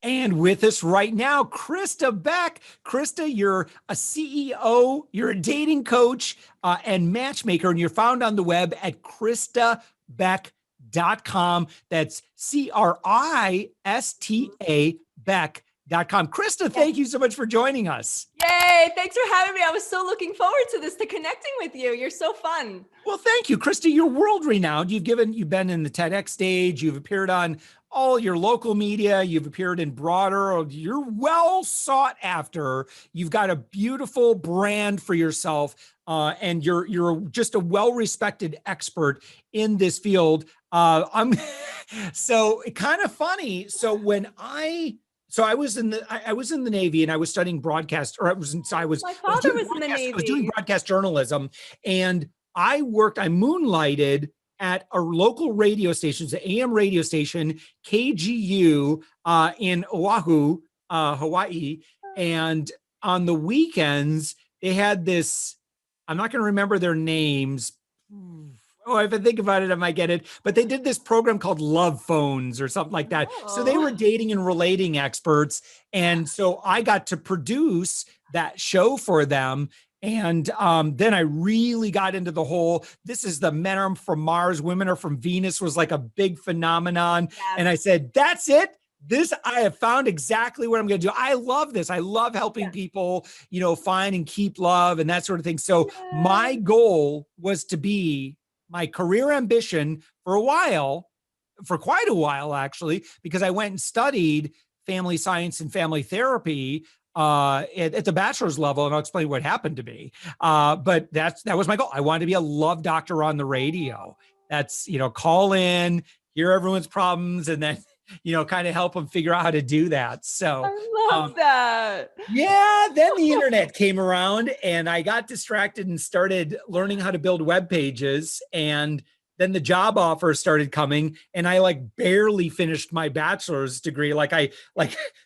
And with us right now, Crista Beck. Crista, you're a CEO, you're a dating coach and matchmaker, and you're found on the web at CristaBeck.com. That's Crista Beck.com. Crista, thank you so much for joining us. Yay, thanks for having me. I was so looking forward to this, to connecting with you. You're so fun. Well, thank you, Crista. You're world renowned. You've been in the TEDx stage. You've appeared on all your local media. You've appeared in broader. You're well sought after. You've got a beautiful brand for yourself, and you're just a well-respected expert in this field. I'm so kind of funny. So when I was in the Navy and I was studying broadcast, or My father was in the Navy. I was doing broadcast journalism, and I moonlighted at a local radio station, the AM radio station, KGU, in Oahu, Hawaii. And on the weekends, they had this, I'm not going to remember their names. Oh, if I think about it, I might get it. But they did this program called Love Phones or something like that. So they were dating and relating experts. And so I got to produce that show for them. And then I really got into the whole, this is the men are from Mars, women are from Venus was like a big phenomenon. Yes. And I said, that's it. I have found exactly what I'm going to do. I love this. I love helping people, find and keep love and that sort of thing. So my goal was to be my career ambition for quite a while, actually, because I went and studied family science and family therapy at the bachelor's level, and I'll explain what happened to me. But that was my goal. I wanted to be a love doctor on the radio. That's, call in, hear everyone's problems, and then, kind of help them figure out how to do that. So I love that. Yeah. Then the internet came around and I got distracted and started learning how to build web pages. And then the job offers started coming and I barely finished my bachelor's degree.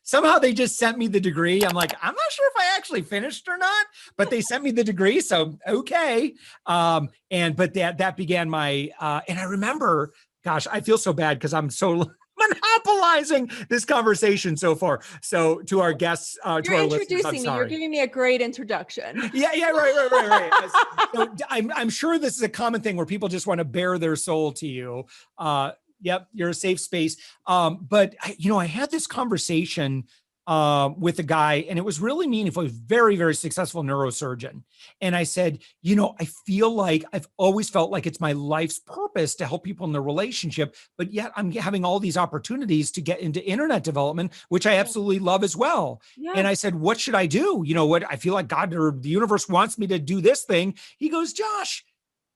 Somehow they just sent me the degree. I'm like, I'm not sure if I actually finished or not, but they sent me the degree. So, okay. But that began my, and I remember, gosh, I feel so bad because I'm so monopolizing this conversation so far. So to our guests, to our introducing me. You're giving me a great introduction. Yeah, right. So I'm sure this is a common thing where people just want to bare their soul to you. Yep, you're a safe space. But I had this conversation with a guy, and it was really meaningful. He was a very, very successful neurosurgeon. And I said, I feel like I've always felt like it's my life's purpose to help people in their relationship, but yet I'm having all these opportunities to get into internet development, which I absolutely love as well. Yeah. And I said, what should I do? What I feel like God or the universe wants me to do this thing. He goes, Josh,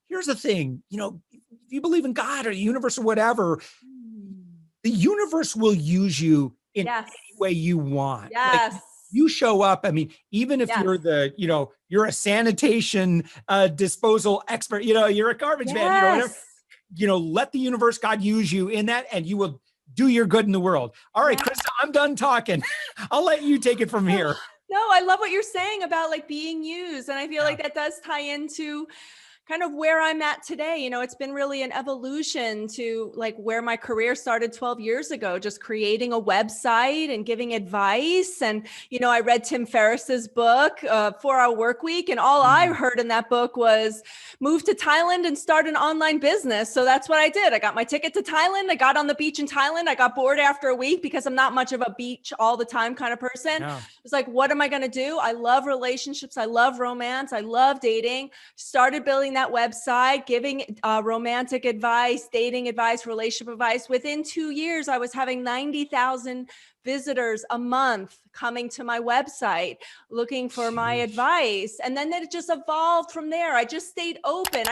here's the thing, if you believe in God or the universe or whatever, the universe will use you in any way you want. Yes. You show up. I mean, even if you're you're a sanitation disposal expert, you're a garbage man, whatever, let the universe, God use you in that and you will do your good in the world. All right, Crista, I'm done talking. I'll let you take it from here. No, I love what you're saying about being used. And I feel like that does tie into kind of where I'm at today. It's been really an evolution to where my career started 12 years ago, just creating a website and giving advice. And, I read Tim Ferriss's book, 4-Hour Workweek, and all I heard in that book was move to Thailand and start an online business. So that's what I did. I got my ticket to Thailand. I got on the beach in Thailand. I got bored after a week because I'm not much of a beach all the time kind of person. Yeah. It was like, what am I going to do? I love relationships. I love romance. I love dating. Started building that website, giving romantic advice, dating advice, relationship advice. Within 2 years, I was having 90,000 visitors a month coming to my website looking for my advice. And then it just evolved from there. I just stayed open.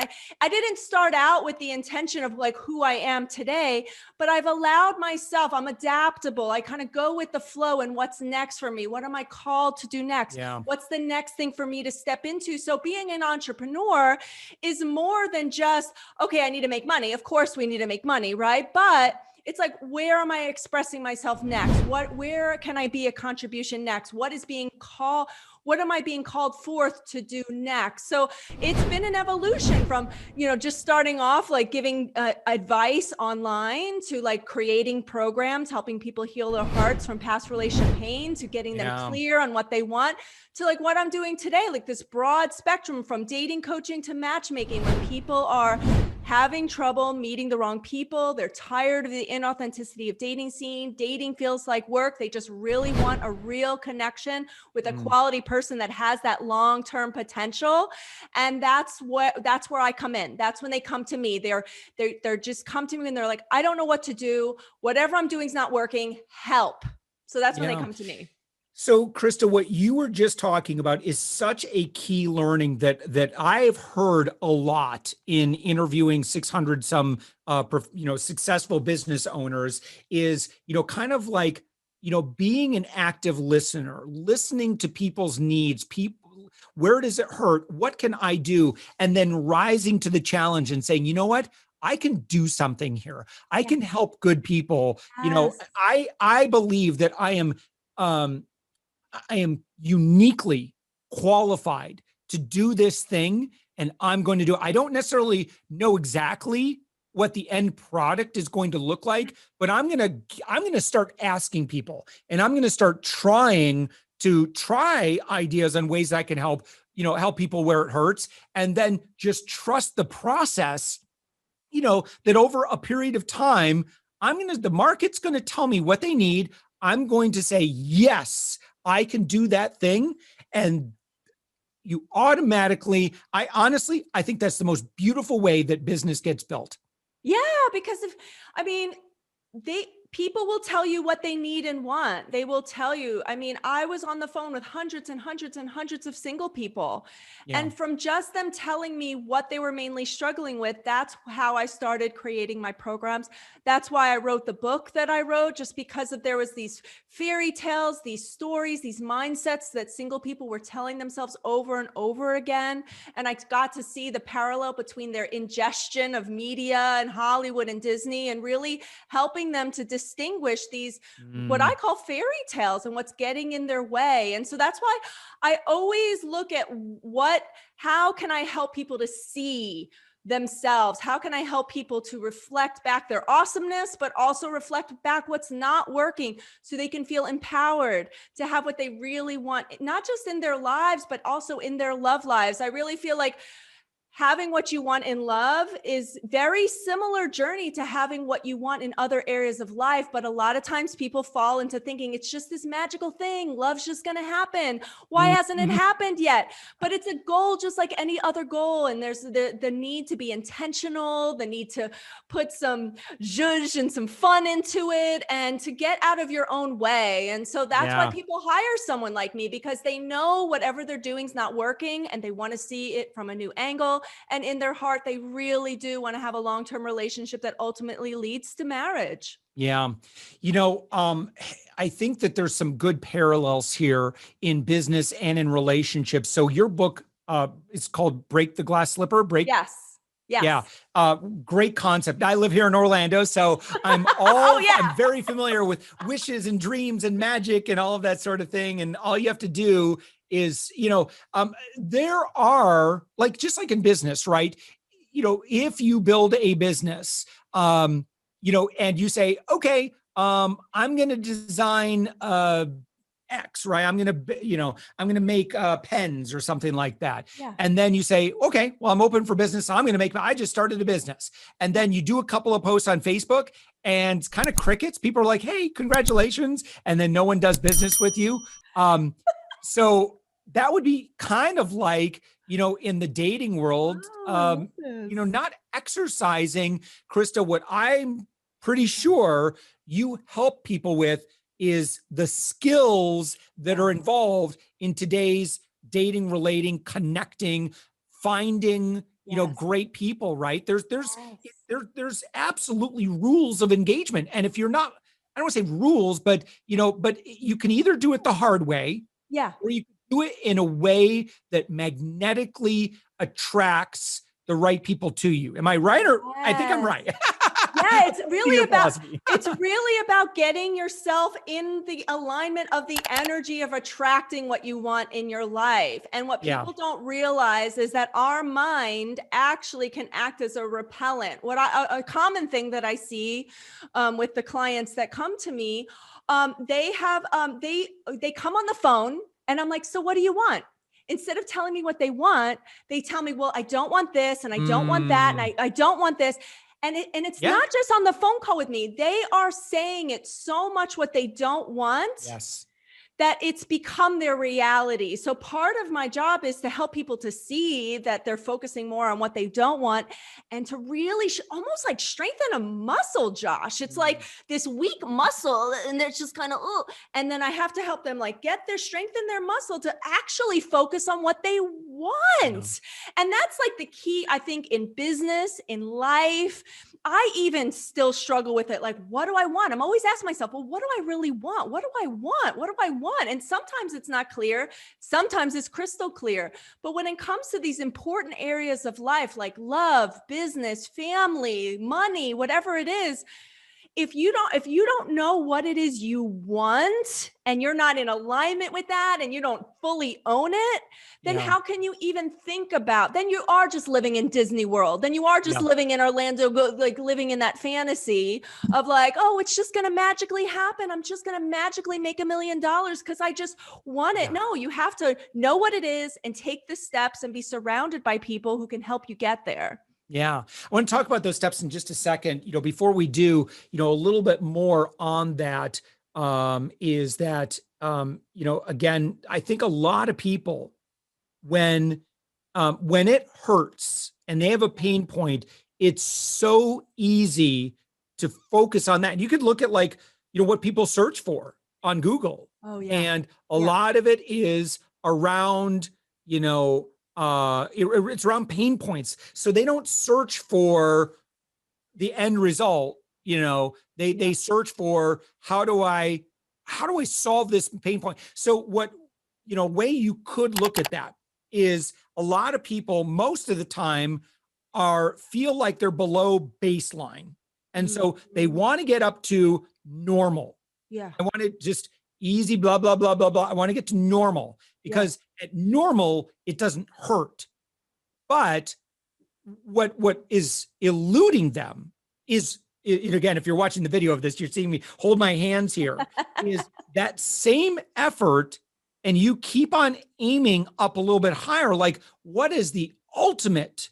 I didn't start out with the intention of who I am today, but I've allowed myself, I'm adaptable. I kind of go with the flow and what's next for me. What am I called to do next? Yeah. What's the next thing for me to step into? So being an entrepreneur is more than just, okay, I need to make money. Of course we need to make money, right? But it's like, where am I expressing myself next? Where can I be a contribution next? What am I being called forth to do next? So it's been an evolution from, just starting off like giving advice online to like creating programs, helping people heal their hearts from past relation pain, to getting them clear on what they want, to like what I'm doing today, like this broad spectrum from dating coaching to matchmaking, when people are having trouble meeting the wrong people. They're tired of the inauthenticity of dating scene. Dating feels like work. They just really want a real connection with a quality person that has that long-term potential. And that's where I come in. That's when they come to me. They're just come to me and they're like, I don't know what to do. Whatever I'm doing is not working. Help. So that's when they come to me. So, Crista, what you were just talking about is such a key learning that I've heard a lot in interviewing 600 some successful business owners is, kind of like, being an active listener, listening to people's needs, where does it hurt? What can I do? And then rising to the challenge and saying, you know what? I can do something here. I can help good people. Yes. I believe that I am uniquely qualified to do this thing, and I'm going to do it. I don't necessarily know exactly what the end product is going to look like, but I'm going to start asking people, and I'm going to start trying ideas on ways I can help people where it hurts, and then just trust the process, that over a period of time, the market's going to tell me what they need. I'm going to say, yes, I can do that thing. And you automatically, I think that's the most beautiful way that business gets built. Yeah, because people will tell you what they need and want. They will tell you. I was on the phone with hundreds and hundreds and hundreds of single people. Yeah. And from just them telling me what they were mainly struggling with, that's how I started creating my programs. That's why I wrote the book that I wrote, just because there was these fairy tales, these stories, these mindsets that single people were telling themselves over and over again. And I got to see the parallel between their ingestion of media and Hollywood and Disney, and really helping them to distinguish these, what I call fairy tales, and what's getting in their way. And so that's why I always look at how can I help people to see themselves? How can I help people to reflect back their awesomeness, but also reflect back what's not working, so they can feel empowered to have what they really want, not just in their lives, but also in their love lives. I really feel like having what you want in love is very similar journey to having what you want in other areas of life. But a lot of times people fall into thinking it's just this magical thing. Love's just going to happen. Why hasn't it happened yet? But it's a goal just like any other goal. And there's the need to be intentional, the need to put some zhuzh and some fun into it, and to get out of your own way. And so that's why people hire someone like me, because they know whatever they're doing is not working, and they want to see it from a new angle. And in their heart, they really do want to have a long-term relationship that ultimately leads to marriage. Yeah. I think that there's some good parallels here in business and in relationships. So your book is called Break the Glass Slipper. Yes. Yeah. Great concept. I live here in Orlando, so I'm I'm very familiar with wishes and dreams and magic and all of that sort of thing. And all you have to do is, there are just like in business, right? If you build a business, and you say, okay, I'm going to design, X, right? I'm going to make pens or something like that. Yeah. And then you say, okay, well, I'm open for business. So I just started a business. And then you do a couple of posts on Facebook, and it's kind of crickets. People are like, hey, congratulations. And then no one does business with you. So that would be kind of like, in the dating world, not exercising, Crista, what I'm pretty sure you help people with is the skills that are involved in today's dating, relating, connecting, finding, great people, right? There's absolutely rules of engagement. And if you're not, I don't want to say rules, but you can either do it the hard way, or you can do it in a way that magnetically attracts the right people to you. Am I right? Or I think I'm right. Yeah, it's really about, applause me. it's really about getting yourself in the alignment of the energy of attracting what you want in your life. And what people don't realize is that our mind actually can act as a repellent. A common thing that I see with the clients that come to me, they come on the phone and I'm like, so what do you want? Instead of telling me what they want, they tell me, well, I don't want this and I don't want that. And I don't want this. And it's not just on the phone call with me. They are saying it so much what they don't want. Yes. That it's become their reality. So part of my job is to help people to see that they're focusing more on what they don't want and to really almost like strengthen a muscle, Josh. It's like this weak muscle and they're just kind of, oh, and then I have to help them like strengthen their muscle to actually focus on what they want. And that's like the key, I think, in business, in life. I even still struggle with it. Like, what do I want? I'm always asking myself, well, what do I really want? What do I want? What do I want? And sometimes it's not clear. Sometimes it's crystal clear. But when it comes to these important areas of life, like love, business, family, money, whatever it is, if you don't know what it is you want and you're not in alignment with that and you don't fully own it, then how can you even think about, then you are just living in Disney World. Then you are just living in Orlando, like living in that fantasy of like, oh, it's just going to magically happen. I'm just going to magically make $1 million because I just want it. No, you have to know what it is and take the steps and be surrounded by people who can help you get there. Yeah. I want to talk about those steps in just a second. Before we do, a little bit more on that, is that, again, I think a lot of people, when it hurts and they have a pain point, it's so easy to focus on that. And you could look at what people search for on Google. Oh, yeah. And a lot of it is around, it's around pain points. So they don't search for the end result. They search for how do I solve this pain point? So way you could look at that is a lot of people most of the time feel like they're below baseline. And so they want to get up to normal. Yeah. I want to just easy, blah, blah, blah, blah, blah. I want to get to normal because at normal, it doesn't hurt. But what is eluding them is, again, if you're watching the video of this, you're seeing me hold my hands here, is that same effort. And you keep on aiming up a little bit higher. Like, what is the ultimate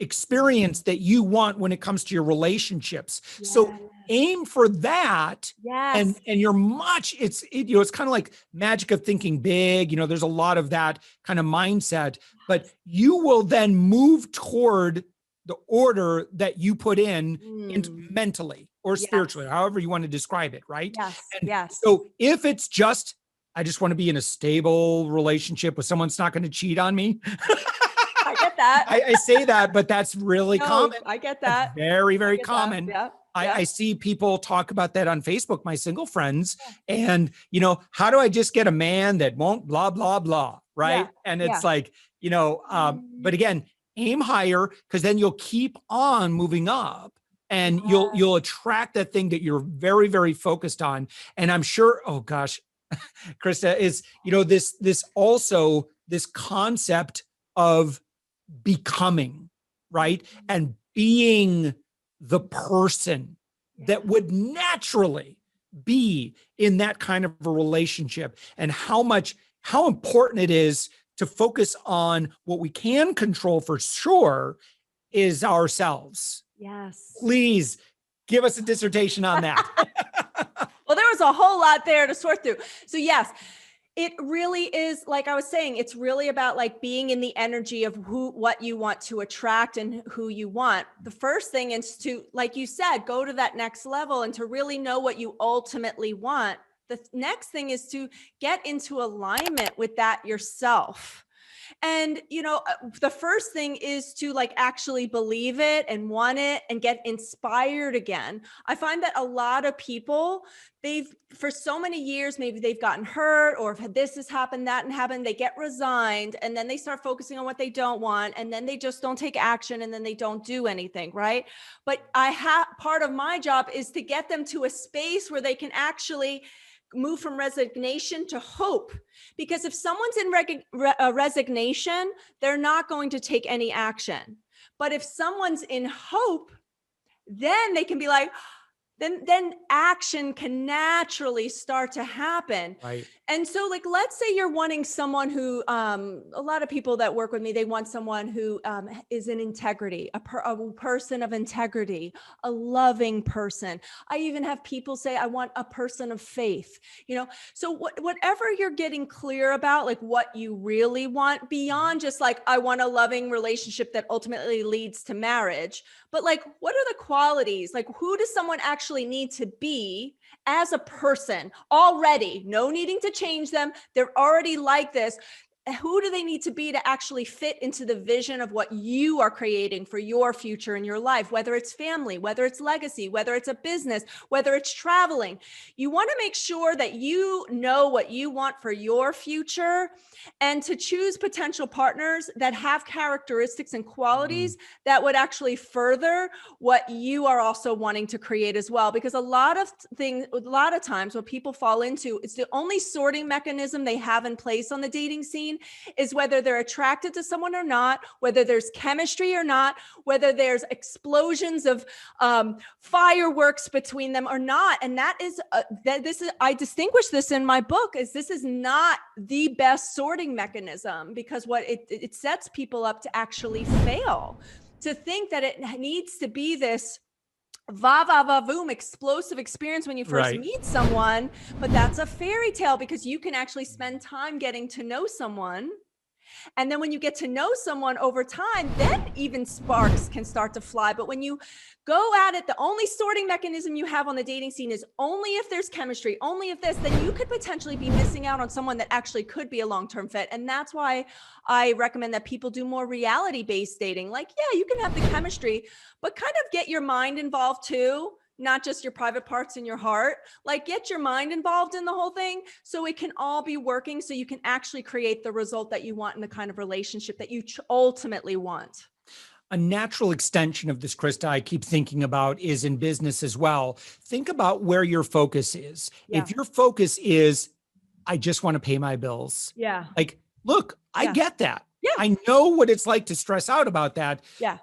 experience that you want when it comes to your relationships? So aim for that. And you're it's kind of like magic of thinking big. There's a lot of that kind of mindset, but you will then move toward the order that you put into mentally or spiritually, however you want to describe it. Right. So if it's just, I just want to be in a stable relationship with someone that's not going to cheat on me. I get that. I say that, but that's really common. I get that. That's very, very common. Yeah. I see people talk about that on Facebook, my single friends, and, how do I just get a man that won't blah, blah, blah. Right. And it's like, but again, aim higher because then you'll keep on moving up. And you'll attract that thing that you're very, very focused on. And I'm sure, oh gosh, Crista, is, this concept of becoming, right? And being the person that would naturally be in that kind of a relationship, and how important it is to focus on what we can control for sure is ourselves. Yes. Please give us a dissertation on that. Well, there was a whole lot there to sort through. So yes, it really is, like I was saying, it's really about like being in the energy of what you want to attract and who you want. The first thing is to, like you said, go to that next level and to really know what you ultimately want. The next thing is to get into alignment with that yourself. And, the first thing is to like actually believe it and want it and get inspired again. I find that a lot of people, for so many years, maybe they've gotten hurt, or if this has happened, that and happened, they get resigned, and then they start focusing on what they don't want, and then they just don't take action, and then they don't do anything, right? But part of my job is to get them to a space where they can actually move from resignation to hope. Because if someone's in resignation, they're not going to take any action. But if someone's in hope, then they can be like, then action can naturally start to happen. Right. And so like, let's say you're wanting someone who, a lot of people that work with me, they want someone who is in integrity, a person of integrity, a loving person. I even have people say, I want a person of faith, so whatever you're getting clear about, like what you really want beyond just like, I want a loving relationship that ultimately leads to marriage, but like, what are the qualities? Like, who does someone actually need to be as a person already? No needing to change them. They're already like this. Who do they need to be to actually fit into the vision of what you are creating for your future in your life, whether it's family, whether it's legacy, whether it's a business, whether it's traveling? You want to make sure that you know what you want for your future, and to choose potential partners that have characteristics and qualities that would actually further what you are also wanting to create as well. Because a lot of times what people fall into is the only sorting mechanism they have in place on the dating scene is whether they're attracted to someone or not, whether there's chemistry or not, whether there's explosions of fireworks between them or not. And I distinguish this in my book, is this is not the best sorting mechanism, because what it sets people up to actually fail, to think that it needs to be this va-va-va-voom explosive experience when you first meet someone. But that's a fairy tale, because you can actually spend time getting to know someone. And then when you get to know someone over time, then even sparks can start to fly. But when you go at it, the only sorting mechanism you have on the dating scene is only if there's chemistry, only if this, then you could potentially be missing out on someone that actually could be a long-term fit. And that's why I recommend that people do more reality-based dating. Like, yeah, you can have the chemistry, but kind of get your mind involved too. Not just your private parts in your heart, like get your mind involved in the whole thing, so it can all be working, so you can actually create the result that you want in the kind of relationship that you ultimately want. A natural extension of this, Crista, I keep thinking about is in business as well. Think about where your focus is. Yeah. If your focus is, I just want to pay my bills. Yeah. Like, look, I get that. Yeah. I know what it's like to stress out about that. Yeah.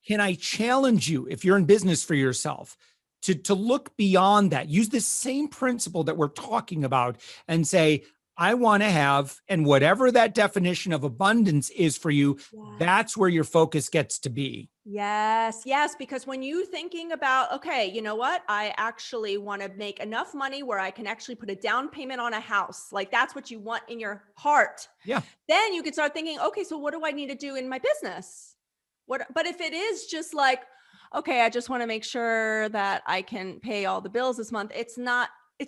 Can I challenge you, if you're in business for yourself, to look beyond that? Use the same principle that we're talking about and say, I want to have, and whatever that definition of abundance is for you, that's where your focus gets to be. Yes. Because when you're thinking about, okay, you know what? I actually want to make enough money where I can actually put a down payment on a house. Like, that's what you want in your heart. Yeah. Then you can start thinking, okay, so what do I need to do in my business? But if it is just like, okay, I just want to make sure that I can pay all the bills this month, it's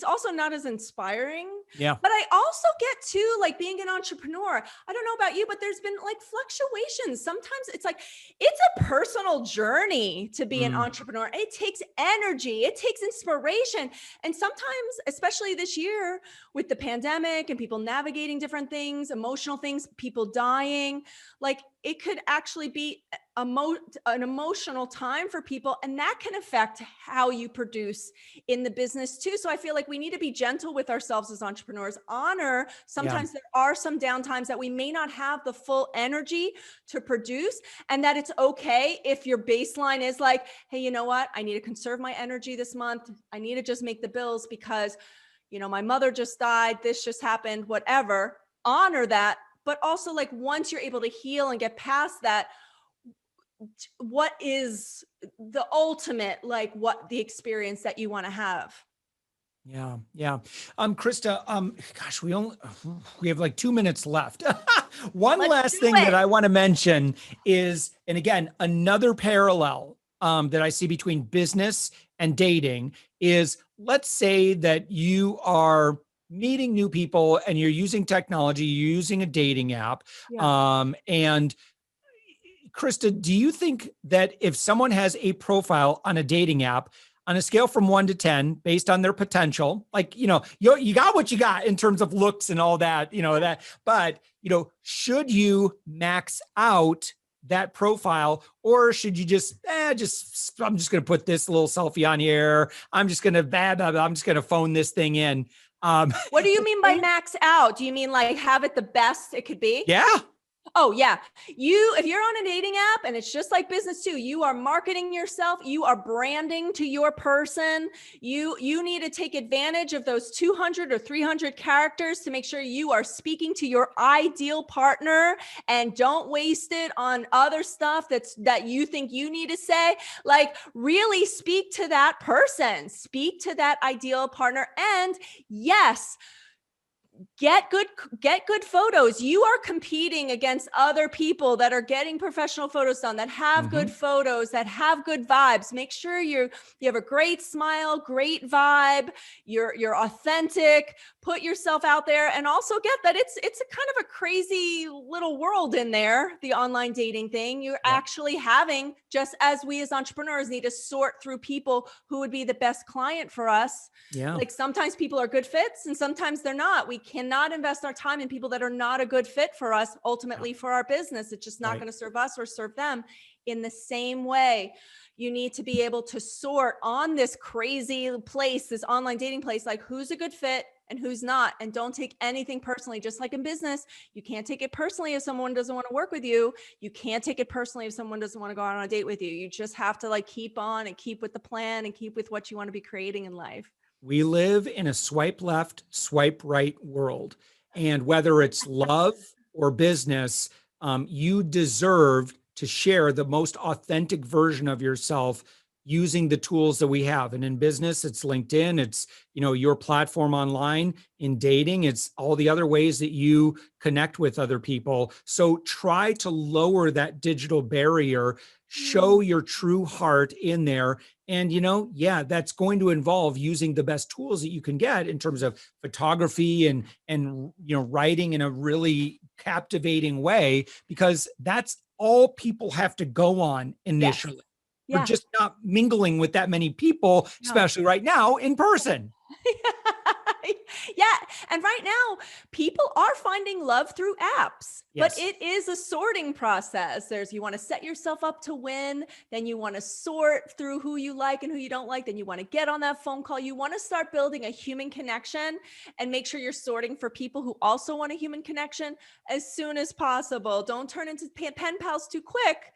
also not as inspiring. Yeah. But I also get to like being an entrepreneur. I don't know about you, but there's been like fluctuations. Sometimes it's like, it's a personal journey to be an entrepreneur. It takes energy, it takes inspiration. And sometimes, especially this year with the pandemic and people navigating different things, emotional things, people dying, like it could actually be an emotional time for people, and that can affect how you produce in the business too. So I feel like we need to be gentle with ourselves as entrepreneurs, honor. Sometimes there are some downtimes that we may not have the full energy to produce, and that it's okay if your baseline is like, hey, you know what? I need to conserve my energy this month. I need to just make the bills because, my mother just died. This just happened, whatever. Honor that. But also, like, once you're able to heal and get past that, what is the ultimate, like, what the experience that you want to have? Yeah. Crista, gosh, we have like 2 minutes left. One last thing that I want to mention is, and again, another parallel that I see between business and dating is, let's say that you are meeting new people and you're using technology, you're using a dating app. Yeah. And Crista, do you think that if someone has a profile on a dating app on a scale from 1 to 10, based on their potential, like, you got what you got in terms of looks and all that, but, should you max out that profile, or should you I'm just going to put this little selfie on here. I'm just going to, I'm just going to phone this thing in. What do you mean by max out? Do you mean like have it the best it could be? Yeah. Oh yeah. If you're on a dating app, and it's just like business too, you are marketing yourself, you are branding to your person. You need to take advantage of those 200 or 300 characters to make sure you are speaking to your ideal partner, and don't waste it on other stuff that you think you need to say. Like, really speak to that person, speak to that ideal partner. And yes, get good photos. You are competing against other people that are getting professional photos done, that have good photos, that have good vibes. Make sure you have a great smile, great vibe. You're authentic. Put yourself out there, and also get that it's a kind of a crazy little world in there, the online dating thing. You're actually having, just as we as entrepreneurs need to sort through people who would be the best client for us. Yeah. Like, sometimes people are good fits and sometimes they're not. We cannot invest our time in people that are not a good fit for us, ultimately for our business. It's just not going to serve us or serve them. In the same way, you need to be able to sort on this crazy place, this online dating place, like who's a good fit and who's not. And don't take anything personally. Just like in business, you can't take it personally if someone doesn't want to work with you. You can't take it personally if someone doesn't want to go out on a date with you. You just have to keep on and keep with the plan and keep with what you want to be creating in life. We live in a swipe left, swipe right world. And whether it's love or business, you deserve to share the most authentic version of yourself using the tools that we have. And in business, it's LinkedIn, it's, your platform online. In dating, it's all the other ways that you connect with other people. So try to lower that digital barrier, show your true heart in there. And, that's going to involve using the best tools that you can get in terms of photography and writing in a really captivating way, because that's all people have to go on initially. Yes. We're just not mingling with that many people, especially right now in person. Yeah. And right now, people are finding love through apps, but it is a sorting process. You want to set yourself up to win. Then you want to sort through who you like and who you don't like. Then you want to get on that phone call. You want to start building a human connection and make sure you're sorting for people who also want a human connection as soon as possible. Don't turn into pen pals too quick.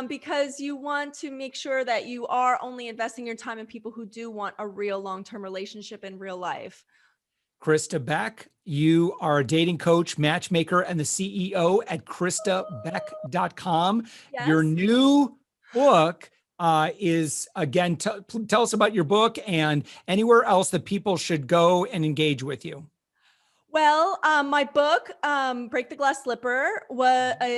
Because you want to make sure that you are only investing your time in people who do want a real long-term relationship in real life. Crista Beck, you are a dating coach, matchmaker, and the CEO at CristaBeck.com. Yes. Your new book is, again, tell us about your book and anywhere else that people should go and engage with you. Well, my book, Break the Glass Slipper,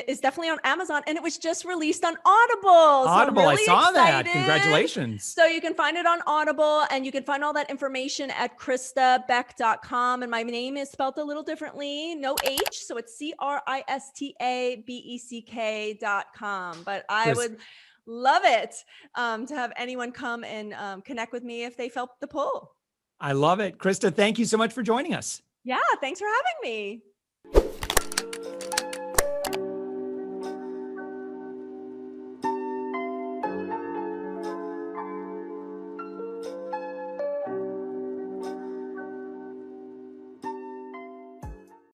is definitely on Amazon, and it was just released on Audible. Audible, so I'm really I saw excited. that. Congratulations. So you can find it on Audible, and you can find all that information at CristaBeck.com. And my name is spelled a little differently, no H, so it's CristaBeck.com. But I would love it to have anyone come and connect with me if they felt the pull. I love it. Crista, thank you so much for joining us. Yeah, thanks for having me.